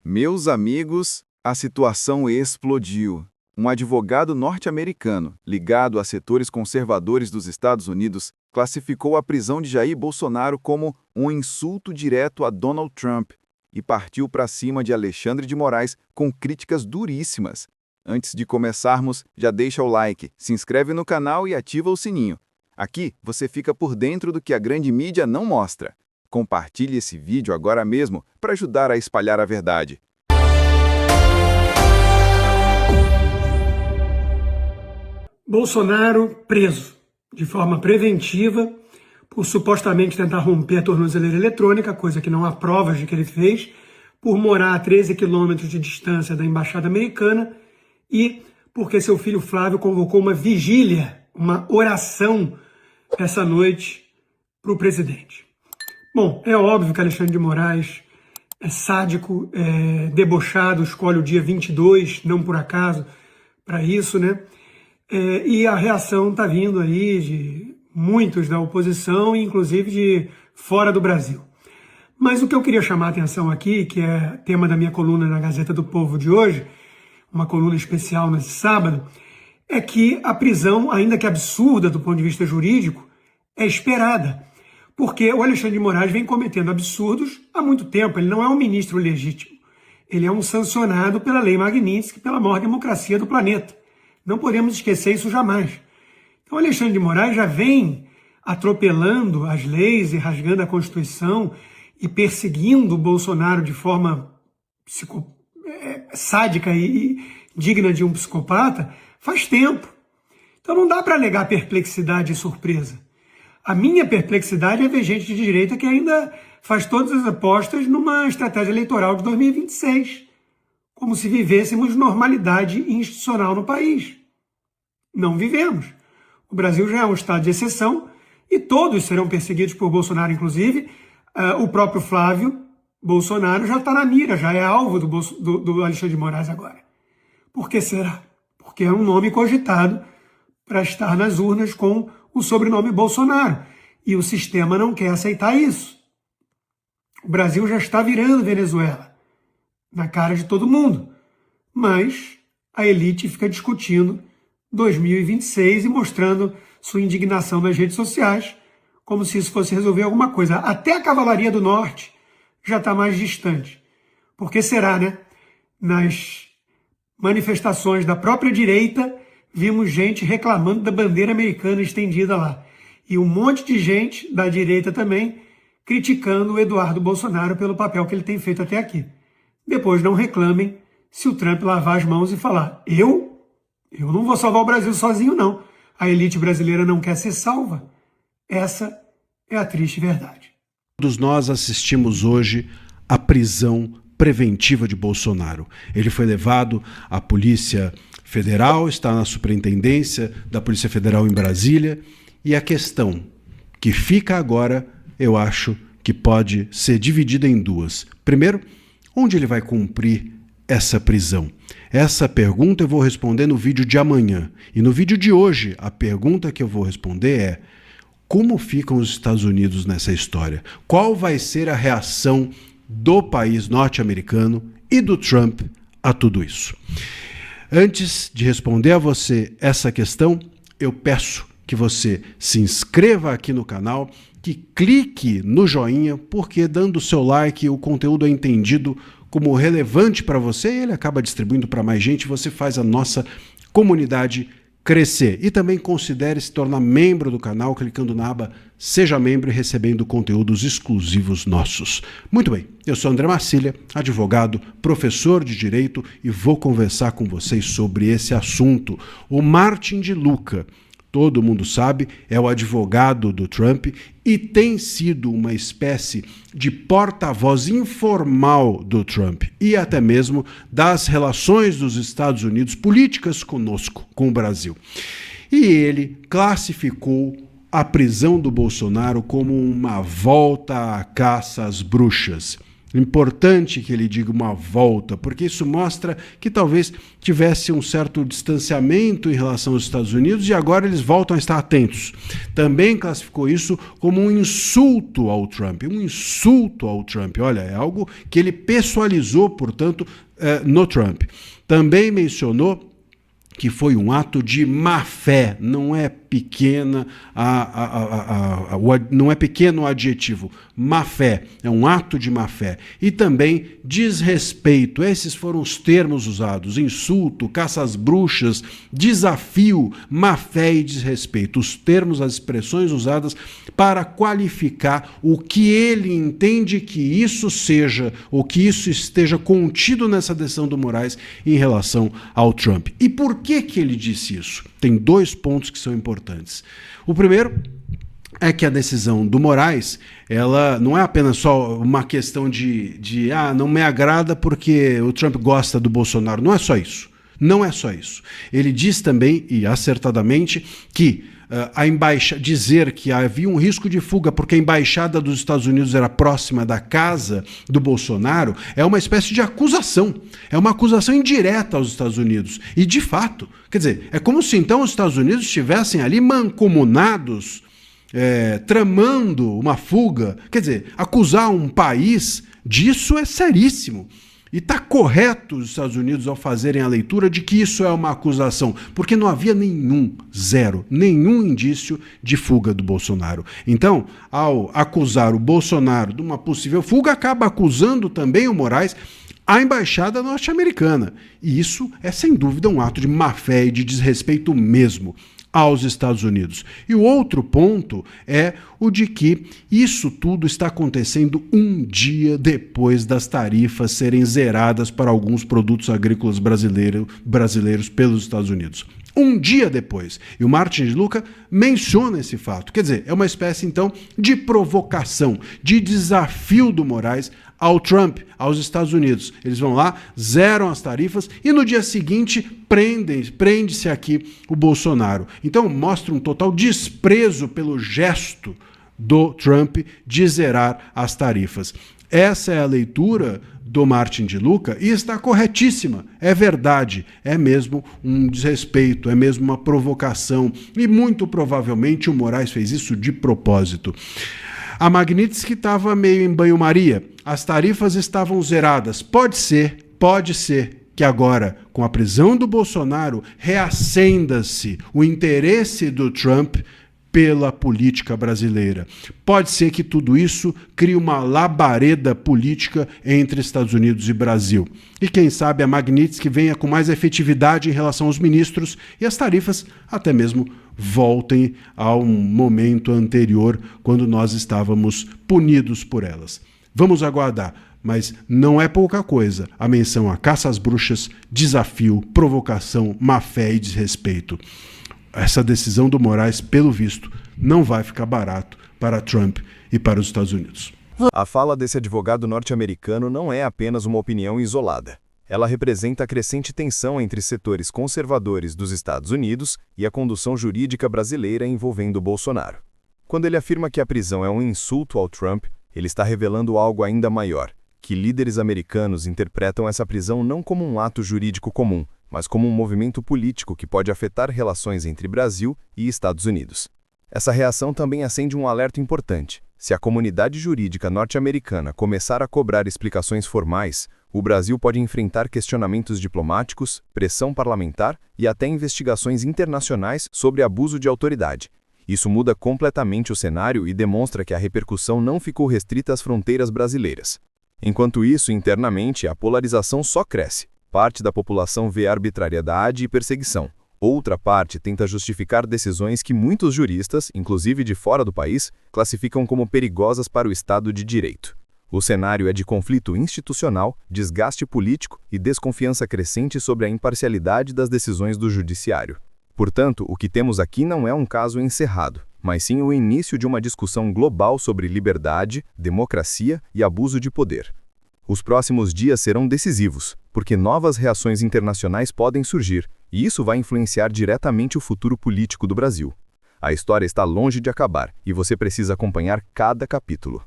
Meus amigos, a situação explodiu. Um advogado norte-americano, ligado a setores conservadores dos Estados Unidos, classificou a prisão de Jair Bolsonaro como um insulto direto a Donald Trump e partiu para cima de Alexandre de Moraes com críticas duríssimas. Antes de começarmos, já deixa o like, se inscreve no canal e ativa o sininho. Aqui você fica por dentro do que a grande mídia não mostra. Compartilhe esse vídeo agora mesmo para ajudar a espalhar a verdade. Bolsonaro preso de forma preventiva por supostamente tentar romper a tornozeleira eletrônica, coisa que não há provas de que ele fez, por morar a 13 quilômetros de distância da embaixada americana e porque seu filho Flávio convocou uma vigília, uma oração essa noite para o presidente. Bom, é óbvio que Alexandre de Moraes é sádico, é debochado, escolhe o dia 22, não por acaso, para isso, né? E a reação está vindo aí de muitos da oposição, inclusive de fora do Brasil. Mas o que eu queria chamar a atenção aqui, que é tema da minha coluna na Gazeta do Povo de hoje, uma coluna especial nesse sábado, é que a prisão, ainda que absurda do ponto de vista jurídico, é esperada. Porque o Alexandre de Moraes vem cometendo absurdos há muito tempo. Ele não é um ministro legítimo. Ele é um sancionado pela Lei Magnitsky, pela maior democracia do planeta. Não podemos esquecer isso jamais. Então, Alexandre de Moraes já vem atropelando as leis e rasgando a Constituição e perseguindo o Bolsonaro de forma sádica e digna de um psicopata faz tempo. Então não dá para alegar perplexidade e surpresa. A minha perplexidade é ver gente de direita que ainda faz todas as apostas numa estratégia eleitoral de 2026, como se vivêssemos normalidade institucional no país. Não vivemos. O Brasil já é um estado de exceção e todos serão perseguidos por Bolsonaro, inclusive. O próprio Flávio Bolsonaro já está na mira, já é alvo do Alexandre de Moraes agora. Por que será? Porque é um nome cogitado para estar nas urnas com o sobrenome Bolsonaro. E o sistema não quer aceitar isso. O Brasil já está virando Venezuela, na cara de todo mundo. Mas a elite fica discutindo 2026 e mostrando sua indignação nas redes sociais, como se isso fosse resolver alguma coisa. Até a Cavalaria do Norte já está mais distante. Por que será, né? Nas manifestações da própria direita, vimos gente reclamando da bandeira americana estendida lá. E um monte de gente da direita também criticando o Eduardo Bolsonaro pelo papel que ele tem feito até aqui. Depois não reclamem se o Trump lavar as mãos e falar: eu não vou salvar o Brasil sozinho, não. A elite brasileira não quer ser salva. Essa é a triste verdade. Todos nós assistimos hoje à prisão preventiva de Bolsonaro. Ele foi levado à Polícia Federal, está na Superintendência da Polícia Federal em Brasília, e a questão que fica agora, eu acho que pode ser dividida em duas. Primeiro, onde ele vai cumprir essa prisão? Essa pergunta eu vou responder no vídeo de amanhã. E no vídeo de hoje, a pergunta que eu vou responder é: como ficam os Estados Unidos nessa história? Qual vai ser a reação do país norte-americano e do Trump a tudo isso? Antes de responder a você essa questão, eu peço que você se inscreva aqui no canal, que clique no joinha, porque dando o seu like o conteúdo é entendido como relevante para você e ele acaba distribuindo para mais gente, você faz a nossa comunidade crescer. E também considere se tornar membro do canal clicando na aba Seja Membro e recebendo conteúdos exclusivos nossos. Muito bem, eu sou André Marcília, advogado, professor de Direito e vou conversar com vocês sobre esse assunto. O Martin de Luca, todo mundo sabe, é o advogado do Trump e tem sido uma espécie de porta-voz informal do Trump e até mesmo das relações dos Estados Unidos políticas conosco, com o Brasil. E ele classificou a prisão do Bolsonaro como uma volta à caça às bruxas. Importante que ele diga uma volta, porque isso mostra que talvez tivesse um certo distanciamento em relação aos Estados Unidos e agora eles voltam a estar atentos. Também classificou isso como um insulto ao Trump. Um insulto ao Trump. Olha, é algo que ele pessoalizou, portanto, no Trump. Também mencionou que foi um ato de má fé, não é pequena não é pequeno o adjetivo, má fé, é um ato de má fé. E também desrespeito, esses foram os termos usados, insulto, caça às bruxas, desafio, má fé e desrespeito, os termos, as expressões usadas para qualificar o que ele entende que isso seja, ou que isso esteja contido nessa decisão do Moraes em relação ao Trump. E por que ele disse isso? Tem 2 pontos que são importantes. O primeiro é que a decisão do Moraes, ela não é apenas só uma questão de não me agrada porque o Trump gosta do Bolsonaro. Não é só isso. Não é só isso. Ele diz também, e acertadamente, que dizer que havia um risco de fuga porque a embaixada dos Estados Unidos era próxima da casa do Bolsonaro é uma espécie de acusação. É uma acusação indireta aos Estados Unidos. E, de fato, quer dizer, é como se então os Estados Unidos estivessem ali mancomunados, tramando uma fuga. Quer dizer, acusar um país disso é seríssimo. E está correto os Estados Unidos ao fazerem a leitura de que isso é uma acusação, porque não havia nenhum indício de fuga do Bolsonaro. Então, ao acusar o Bolsonaro de uma possível fuga, acaba acusando também o Moraes a embaixada norte-americana. E isso é, sem dúvida, um ato de má-fé e de desrespeito mesmo aos Estados Unidos. E o outro ponto é o de que isso tudo está acontecendo um dia depois das tarifas serem zeradas para alguns produtos agrícolas brasileiros pelos Estados Unidos. Um dia depois. E o Martin de Luca menciona esse fato. Quer dizer, é uma espécie, então, de provocação, de desafio do Moraes ao Trump, aos Estados Unidos. Eles vão lá, zeram as tarifas e no dia seguinte prende-se aqui o Bolsonaro. Então mostra um total desprezo pelo gesto do Trump de zerar as tarifas. Essa é a leitura do Martin de Luca e está corretíssima. É verdade, é mesmo um desrespeito, é mesmo uma provocação e muito provavelmente o Moraes fez isso de propósito. A Magnitsky estava meio em banho-maria, as tarifas estavam zeradas. Pode ser que agora, com a prisão do Bolsonaro, reacenda-se o interesse do Trump pela política brasileira. Pode ser que tudo isso crie uma labareda política entre Estados Unidos e Brasil. E quem sabe a Magnitsky venha com mais efetividade em relação aos ministros e as tarifas até mesmo voltem ao momento anterior, quando nós estávamos punidos por elas. Vamos aguardar, mas não é pouca coisa a menção a caça às bruxas, desafio, provocação, má-fé e desrespeito. Essa decisão do Moraes, pelo visto, não vai ficar barato para Trump e para os Estados Unidos. A fala desse advogado norte-americano não é apenas uma opinião isolada. Ela representa a crescente tensão entre setores conservadores dos Estados Unidos e a condução jurídica brasileira envolvendo Bolsonaro. Quando ele afirma que a prisão é um insulto ao Trump, ele está revelando algo ainda maior, que líderes americanos interpretam essa prisão não como um ato jurídico comum, mas como um movimento político que pode afetar relações entre Brasil e Estados Unidos. Essa reação também acende um alerta importante. Se a comunidade jurídica norte-americana começar a cobrar explicações formais, o Brasil pode enfrentar questionamentos diplomáticos, pressão parlamentar e até investigações internacionais sobre abuso de autoridade. Isso muda completamente o cenário e demonstra que a repercussão não ficou restrita às fronteiras brasileiras. Enquanto isso, internamente, a polarização só cresce. Parte da população vê arbitrariedade e perseguição. Outra parte tenta justificar decisões que muitos juristas, inclusive de fora do país, classificam como perigosas para o Estado de Direito. O cenário é de conflito institucional, desgaste político e desconfiança crescente sobre a imparcialidade das decisões do judiciário. Portanto, o que temos aqui não é um caso encerrado, mas sim o início de uma discussão global sobre liberdade, democracia e abuso de poder. Os próximos dias serão decisivos, porque novas reações internacionais podem surgir, e isso vai influenciar diretamente o futuro político do Brasil. A história está longe de acabar, e você precisa acompanhar cada capítulo.